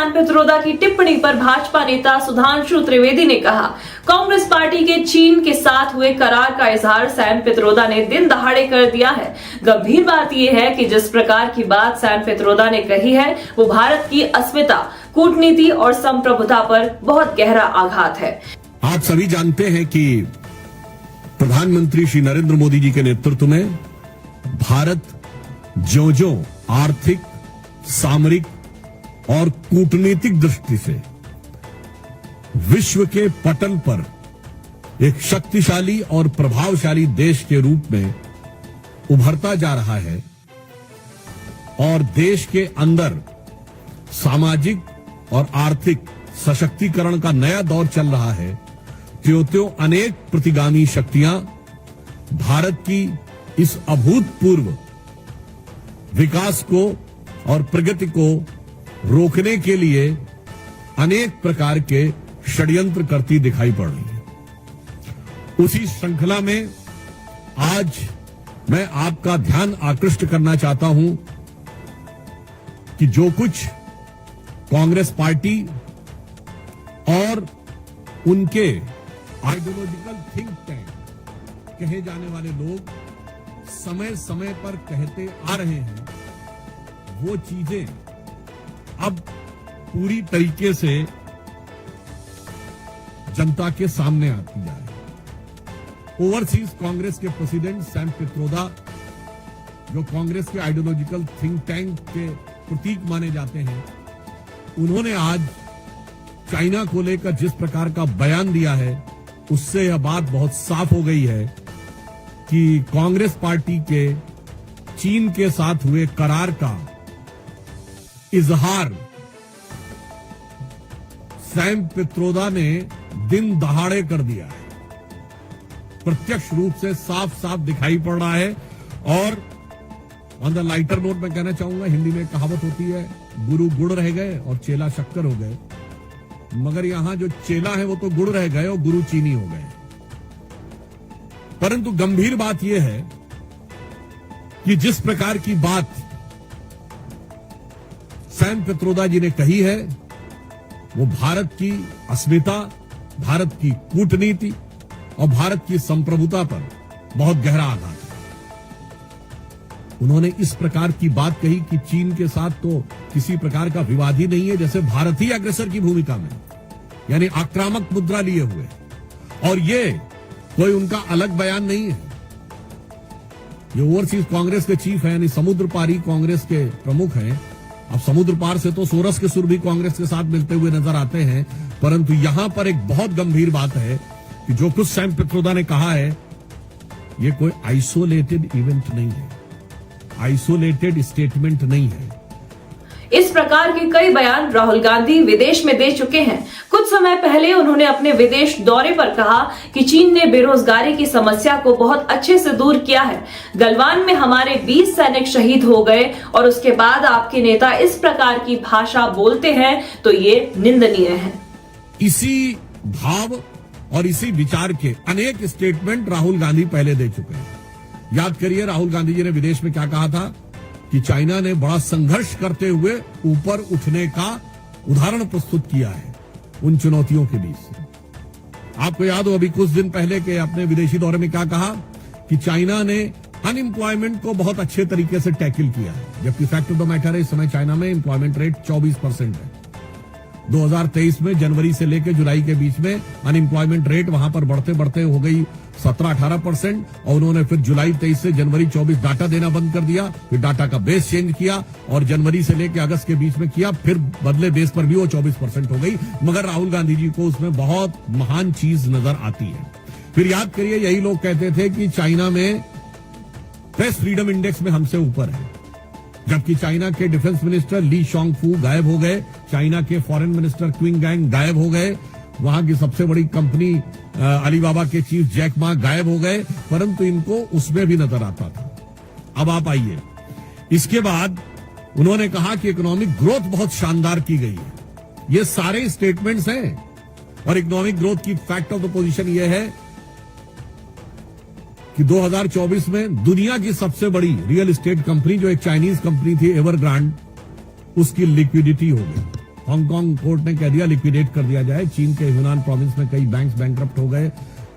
Sam Pitroda की टिप्पणी पर भाजपा नेता सुधांशु त्रिवेदी ने कहा, कांग्रेस पार्टी के चीन के साथ हुए करार का इजहार सैम पित्रोदा ने दिन दहाड़े कर दिया है। गंभीर बात यह है कि जिस प्रकार की बात सैम पित्रोदा ने कही है वो भारत की अस्मिता, कूटनीति और संप्रभुता पर बहुत गहरा आघात है। आप सभी जानते हैं कि प्रधानमंत्री श्री नरेंद्र मोदी जी के नेतृत्व में भारत ज्यों-ज्यों आर्थिक, सामरिक और कूटनीतिक दृष्टि से विश्व के पटल पर एक शक्तिशाली और प्रभावशाली देश के रूप में उभरता जा रहा है और देश के अंदर सामाजिक और आर्थिक सशक्तिकरण का नया दौर चल रहा है, त्यों-त्यों अनेक प्रतिगामी शक्तियां भारत की इस अभूतपूर्व विकास को और प्रगति को रोकने के लिए अनेक प्रकार के षड्यंत्र करती दिखाई पड़ रही है। उसी श्रृंखला में आज मैं आपका ध्यान आकृष्ट करना चाहता हूं कि जो कुछ कांग्रेस पार्टी और उनके आइडियोलॉजिकल थिंक टैंक कहे जाने वाले लोग समय समय पर कहते आ रहे हैं, वो चीजें अब पूरी तरीके से जनता के सामने आती जा रही है। ओवरसीज कांग्रेस के प्रेसिडेंट सैम पित्रोदा, जो कांग्रेस के आइडियोलॉजिकल थिंक टैंक के प्रतीक माने जाते हैं, उन्होंने आज चाइना को लेकर जिस प्रकार का बयान दिया है, उससे यह बात बहुत साफ हो गई है कि कांग्रेस पार्टी के चीन के साथ हुए करार का इजहार सैम पित्रोदा ने दिन दहाड़े कर दिया है। प्रत्यक्ष रूप से साफ साफ दिखाई पड़ रहा है। और ऑन द लाइटर नोट में कहना चाहूंगा, हिंदी में कहावत होती है, गुरु गुड़ रह गए और चेला शक्कर हो गए, मगर यहां जो चेला है वो तो गुड़ रह गए और गुरु चीनी हो गए। परंतु गंभीर बात यह है कि जिस प्रकार की बात सैम पित्रोदा जी ने कही है, वो भारत की अस्मिता, भारत की कूटनीति और भारत की संप्रभुता पर बहुत गहरा आघात है। उन्होंने इस प्रकार की बात कही कि चीन के साथ तो किसी प्रकार का विवाद ही नहीं है, जैसे भारत ही अग्रसर की भूमिका में, यानी आक्रामक मुद्रा लिए हुए, और ये कोई उनका अलग बयान नहीं है। ये ओवरसीज कांग्रेस के चीफ है, यानी समुद्र पारी कांग्रेस के प्रमुख हैं। अब समुद्र पार से तो सोरस के सुर भी कांग्रेस के साथ मिलते हुए नजर आते हैं, परंतु यहां पर एक बहुत गंभीर बात है कि जो कुछ सैम पित्रोदा ने कहा है, ये कोई आइसोलेटेड इवेंट नहीं है, आइसोलेटेड स्टेटमेंट नहीं है। इस प्रकार के कई बयान राहुल गांधी विदेश में दे चुके हैं। कुछ समय पहले उन्होंने अपने विदेश दौरे पर कहा कि चीन ने बेरोजगारी की समस्या को बहुत अच्छे से दूर किया है। गलवान में हमारे 20 सैनिक शहीद हो गए और उसके बाद आपके नेता इस प्रकार की भाषा बोलते हैं तो ये निंदनीय है। इसी भाव और इसी विचार के अनेक स्टेटमेंट राहुल गांधी पहले दे चुके हैं। याद करिए, राहुल गांधी जी ने विदेश में क्या कहा था कि चाइना ने बड़ा संघर्ष करते हुए ऊपर उठने का उदाहरण प्रस्तुत किया है उन चुनौतियों के बीच से। आपको याद हो, अभी कुछ दिन पहले के अपने विदेशी दौरे में क्या कहा कि चाइना ने अनएम्प्लॉयमेंट को बहुत अच्छे तरीके से टैकल किया है, जबकि फैक्ट ऑफ द मैटर है इस समय चाइना में एम्प्लॉयमेंट रेट 24% है। 2023 में जनवरी से लेकर जुलाई के बीच में अनएम्प्लॉयमेंट रेट वहां पर बढ़ते बढ़ते हो गई 17-18%, और उन्होंने फिर जुलाई 23 से जनवरी 24 डाटा देना बंद कर दिया, फिर डाटा का बेस चेंज किया और जनवरी से लेकर अगस्त के बीच में किया, फिर बदले बेस पर भी वो 24% हो गई। मगर राहुल गांधी जी को उसमें बहुत महान चीज नजर आती है। फिर याद करिए, यही लोग कहते थे कि चाइना में प्रेस फ्रीडम इंडेक्स में हमसे ऊपर है, जबकि चाइना के डिफेंस मिनिस्टर ली शॉन्गफू गायब हो गए, चाइना के फॉरेन मिनिस्टर क्विंग गैंग गायब हो गए, वहां की सबसे बड़ी कंपनी अलीबाबा के चीफ जैक मा गायब हो गए, परंतु इनको उसमें भी नजर आता था। अब आप आइए, इसके बाद उन्होंने कहा कि इकोनॉमिक ग्रोथ बहुत शानदार की गई है। ये सारे स्टेटमेंट्स हैं, और इकोनॉमिक ग्रोथ की फैक्ट ऑफ द पोजीशन यह है कि 2024 में दुनिया की सबसे बड़ी रियल एस्टेट कंपनी, जो एक चाइनीज कंपनी थी एवरग्रांड, उसकी लिक्विडिटी हो गई। हांगकांग कोर्ट ने कह दिया लिक्विडेट कर दिया जाए। चीन के ह्यूनान प्रोविंस में कई बैंक्स बैंकरप्ट हो गए,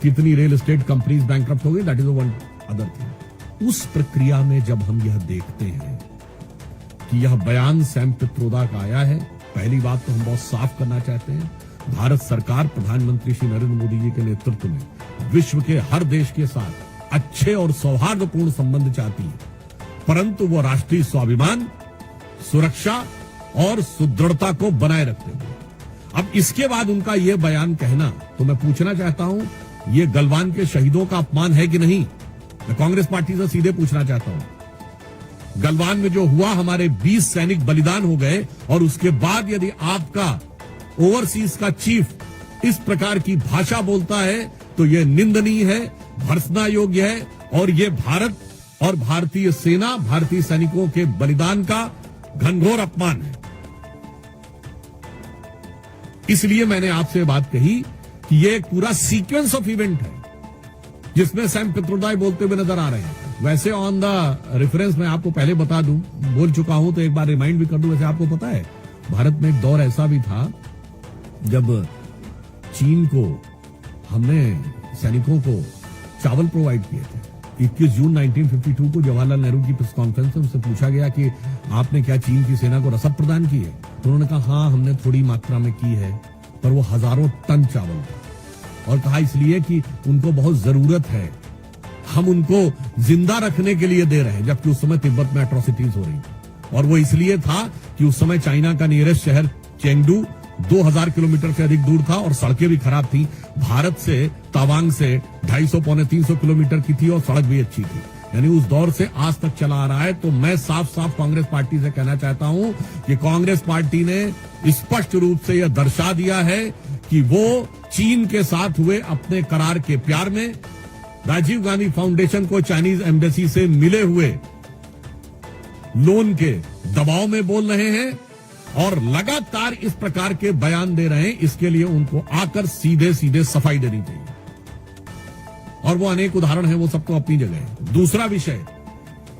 कितनी रियल एस्टेट कंपनीज बैंकरप्ट हो गई। That is one other thing. उस प्रक्रिया में जब हम यह देखते हैं कि यह बयान सैम पित्रोदा का आया है, पहली बात तो हम बहुत साफ करना चाहते हैं, भारत सरकार प्रधानमंत्री श्री नरेंद्र मोदी जी के नेतृत्व में विश्व के हर देश के साथ अच्छे और सौहार्दपूर्ण संबंध चाहती है, परंतु वो राष्ट्रीय स्वाभिमान, सुरक्षा और सुदृढ़ता को बनाए रखते हुए। अब इसके बाद उनका यह बयान कहना, तो मैं पूछना चाहता हूं, ये गलवान के शहीदों का अपमान है कि नहीं? मैं कांग्रेस पार्टी से सीधे पूछना चाहता हूं। गलवान में जो हुआ, हमारे 20 सैनिक बलिदान हो गए, और उसके बाद यदि आपका ओवरसीज का चीफ इस प्रकार की भाषा बोलता है तो यह निंदनीय है, भर्त्सना योग्य है, और यह भारत और भारतीय सेना, भारतीय सैनिकों के बलिदान का घनघोर अपमान है। इसलिए मैंने आपसे बात कही कि यह एक पूरा सीक्वेंस ऑफ इवेंट है जिसमें सैम पित्रोदा बोलते हुए नजर आ रहे हैं। वैसे ऑन द रेफरेंस मैं आपको पहले बता दूं, बोल चुका हूं तो एक बार रिमाइंड भी कर दूं। वैसे आपको पता है, भारत में एक दौर ऐसा भी था जब चीन को हमने सैनिकों को चावल प्रोवाइड किए थे। 21 जून 1952 को जवाहरलाल नेहरू की प्रेस कॉन्फ्रेंस में उनसे पूछा गया कि आपने क्या चीन की सेना को रसद प्रदान की है? तो उन्होंने कहा हाँ, हमने थोड़ी मात्रा में की है, पर वो हजारों टन चावल था। और कहा इसलिए कि उनको बहुत जरूरत है, हम उनको जिंदा रखने के लिए दे रहे हैं, जबकि उस समय तिब्बत में एट्रोसिटीज हो रही थी। और वो इसलिए था कि उस समय चाइना का नियरेस्ट शहर चेंगडू 2000 किलोमीटर से अधिक दूर था और सड़कें भी खराब थी। भारत से तवांग से 250 पौने 300 किलोमीटर की थी और सड़क भी अच्छी थी। यानी उस दौर से आज तक चला आ रहा है। तो मैं साफ साफ कांग्रेस पार्टी से कहना चाहता हूं कि कांग्रेस पार्टी ने स्पष्ट रूप से यह दर्शा दिया है कि वो चीन के साथ हुए अपने करार के प्यार में, राजीव गांधी फाउंडेशन को चाइनीज एम्बेसी से मिले हुए लोन के दबाव में बोल रहे हैं और लगातार इस प्रकार के बयान दे रहे हैं। इसके लिए उनको आकर सीधे सीधे सफाई देनी चाहिए। और वो अनेक उदाहरण हैं, वो सब तो अपनी जगह है। दूसरा विषय,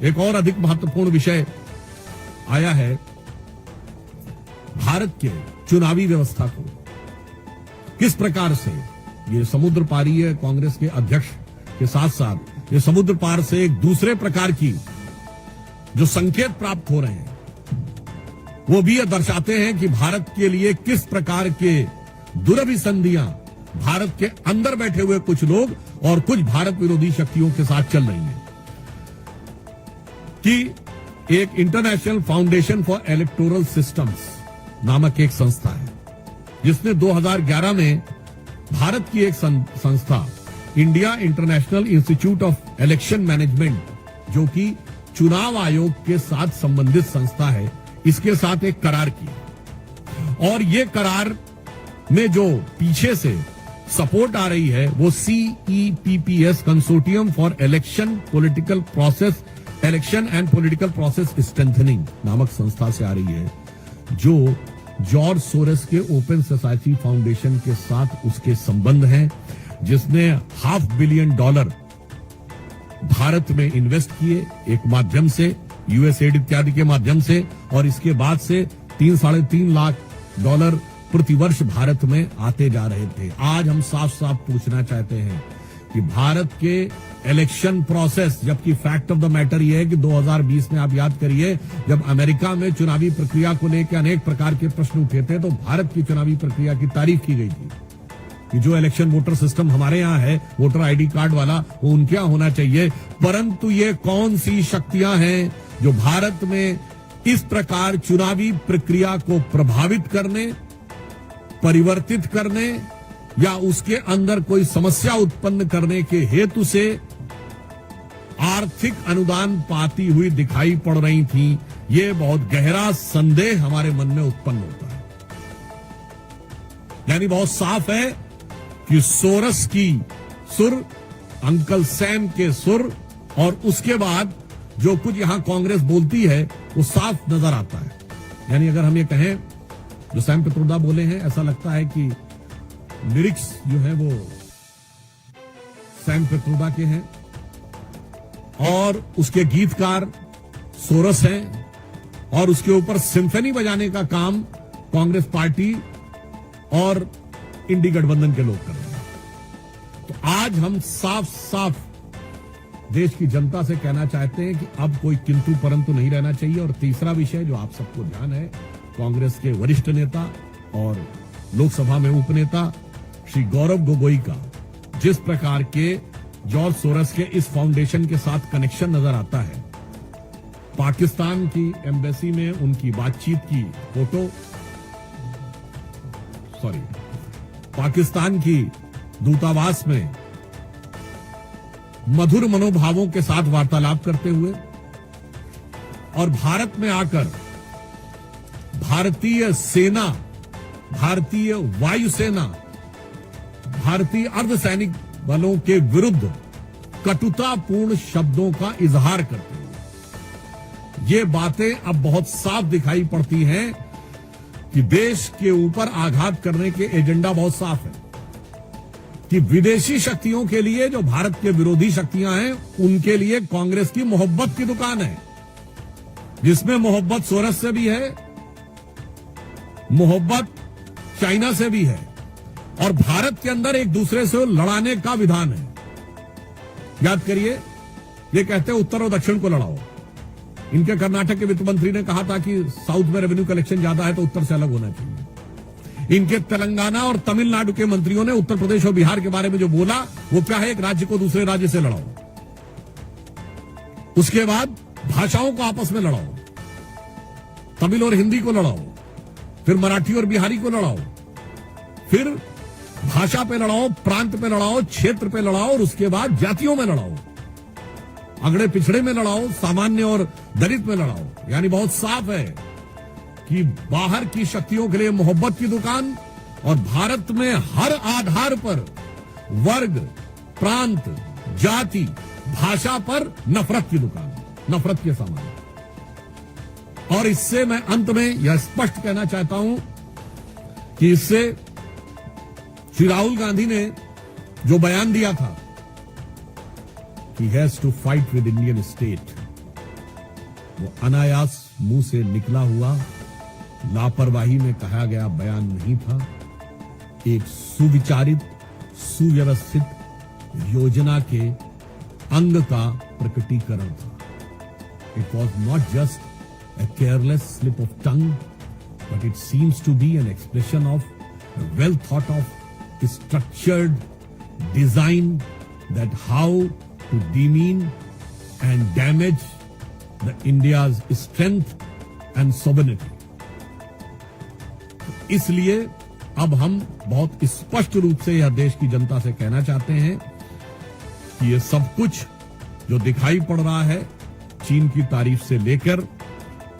एक और अधिक महत्वपूर्ण विषय आया है, भारत के चुनावी व्यवस्था को किस प्रकार से ये समुद्र पारीय कांग्रेस के अध्यक्ष के साथ साथ ये समुद्र पार से एक दूसरे प्रकार की जो संकेत प्राप्त हो रहे हैं, वो भी यह दर्शाते हैं कि भारत के लिए किस प्रकार के दुरभिसंधियां भारत के अंदर बैठे हुए कुछ लोग और कुछ भारत विरोधी शक्तियों के साथ चल रही हैं। कि एक international foundation for electoral systems नामक एक संस्था है, जिसने 2011 में भारत की एक संस्था India international institute of election management, जो कि चुनाव आयोग के साथ संबंधित संस्था है, इसके साथ एक करार किया। और ये करार में जो पीछे से सपोर्ट आ रही है वो CEPPS consortium for election political process, election and political process strengthening नामक संस्था से आ रही है, जो जॉर्ज सोरेस के ओपन सोसाइटी फाउंडेशन के साथ उसके संबंध हैं, जिसने $500 million भारत में इन्वेस्ट किए एक माध्यम से, यूएसएड इत्यादि के माध्यम से, और इसके बाद से $3-3.5 लाख प्रतिवर्ष भारत में आते जा रहे थे। आज हम साफ साफ पूछना चाहते हैं कि भारत के इलेक्शन प्रोसेस, जबकि फैक्ट ऑफ द मैटर यह है कि 2020 में आप याद करिए, जब अमेरिका में चुनावी प्रक्रिया को लेकर अनेक प्रकार के प्रश्न उठे थे, तो भारत की चुनावी प्रक्रिया की तारीफ की गई थी कि जो इलेक्शन वोटर सिस्टम हमारे यहाँ है, वोटर आईडी कार्ड वाला, वो उनके यहाँ होना चाहिए। परंतु ये कौन सी शक्तियां हैं जो भारत में इस प्रकार चुनावी प्रक्रिया को प्रभावित करने, परिवर्तित करने या उसके अंदर कोई समस्या उत्पन्न करने के हेतु से आर्थिक अनुदान पाती हुई दिखाई पड़ रही थी, ये बहुत गहरा संदेह हमारे मन में उत्पन्न होता है। यानी बहुत साफ है कि सोरस की सुर, अंकल सैम के सुर, और उसके बाद जो कुछ यहां कांग्रेस बोलती है वो साफ नजर आता है। यानी अगर हम ये कहें, जो सैम पित्रोदा बोले हैं, ऐसा लगता है कि लिरिक्स जो है वो सैम पित्रोदा के हैं और उसके गीतकार सोरस हैं, और उसके ऊपर सिम्फनी बजाने का काम कांग्रेस पार्टी और इंडी गठबंधन के लोग कर रहे हैं। तो आज हम साफ साफ देश की जनता से कहना चाहते हैं कि अब कोई किंतु परंतु नहीं रहना चाहिए। और तीसरा विषय जो आप सबको ध्यान है, कांग्रेस के वरिष्ठ नेता और लोकसभा में उपनेता श्री गौरव गोगोई का जिस प्रकार के जॉर्ज सोरस के इस फाउंडेशन के साथ कनेक्शन नजर आता है, पाकिस्तान की एम्बेसी में उनकी बातचीत की फोटो, पाकिस्तान की दूतावास में मधुर मनोभावों के साथ वार्तालाप करते हुए और भारत में आकर भारतीय सेना, भारतीय वायुसेना, भारतीय अर्धसैनिक बलों के विरुद्ध कटुतापूर्ण शब्दों का इजहार करते हुए ये बातें अब बहुत साफ दिखाई पड़ती हैं कि देश के ऊपर आघात करने के एजेंडा बहुत साफ है कि विदेशी शक्तियों के लिए जो भारत के विरोधी शक्तियां हैं उनके लिए कांग्रेस की मोहब्बत की दुकान है, जिसमें मोहब्बत सोरस से भी है, मोहब्बत चाइना से भी है और भारत के अंदर एक दूसरे से लड़ाने का विधान है। याद करिए, ये कहते हैं उत्तर और दक्षिण को लड़ाओ। इनके कर्नाटक के वित्त मंत्री ने कहा था कि साउथ में रेवेन्यू कलेक्शन ज्यादा है तो उत्तर से अलग होना चाहिए। इनके तेलंगाना और तमिलनाडु के मंत्रियों ने उत्तर प्रदेश और बिहार के बारे में जो बोला वो क्या है, एक राज्य को दूसरे राज्य से लड़ाओ। उसके बाद भाषाओं को आपस में लड़ाओ, तमिल और हिंदी को लड़ाओ, फिर मराठी और बिहारी को लड़ाओ, फिर भाषा पे लड़ाओ, प्रांत पे लड़ाओ, क्षेत्र पे लड़ाओ और उसके बाद जातियों में लड़ाओ, अगड़े पिछड़े में लड़ाओ, सामान्य और दलित में लड़ाओ। यानी बहुत साफ है कि बाहर की शक्तियों के लिए मोहब्बत की दुकान और भारत में हर आधार पर वर्ग, प्रांत, जाति, भाषा पर नफरत की दुकान, नफरत के सामान। और इससे मैं अंत में यह स्पष्ट कहना चाहता हूं कि इससे श्री राहुल गांधी ने जो बयान दिया था कि has to fight with Indian state, वो अनायास मुंह से निकला हुआ, लापरवाही में कहा गया बयान नहीं था। एक सुविचारित, सुव्यवस्थित योजना के अंग का प्रकटीकरण था। It was not just a careless slip of tongue, but it seems to be an expression of a well thought of structured design that how to demean and damage the India's strength and sovereignty. इसलिए अब हम बहुत स्पष्ट रूप से यह देश की जनता से कहना चाहते हैं कि ये सब कुछ जो दिखाई पड़ रहा है, चीन की तारीफ से लेकर,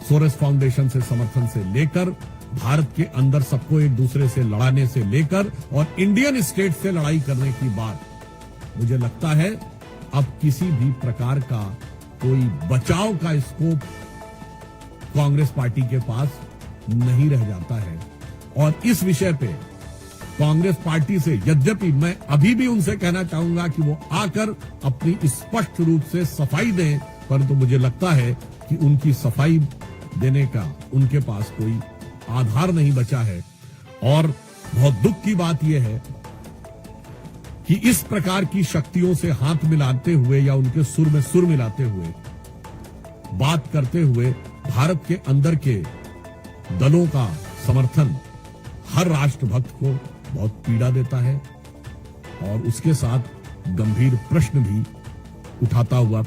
सोरेस फाउंडेशन से समर्थन से लेकर, भारत के अंदर सबको एक दूसरे से लड़ाने से लेकर और इंडियन स्टेट से लड़ाई करने की बात, मुझे लगता है अब किसी भी प्रकार का कोई बचाव का स्कोप कांग्रेस पार्टी के पास नहीं रह जाता है। और इस विषय पे कांग्रेस पार्टी से यद्यपि मैं अभी भी उनसे कहना चाहूंगा कि वो आकर अपनी स्पष्ट रूप से सफाई दें, परंतु मुझे लगता है कि उनकी सफाई देने का उनके पास कोई आधार नहीं बचा है। और बहुत दुख की बात यह है कि इस प्रकार की शक्तियों से हाथ मिलाते हुए या उनके सुर में सुर मिलाते हुए बात करते हुए भारत के अंदर के दलों का समर्थन हर राष्ट्रभक्त को बहुत पीड़ा देता है और उसके साथ गंभीर प्रश्न भी उठाता हुआ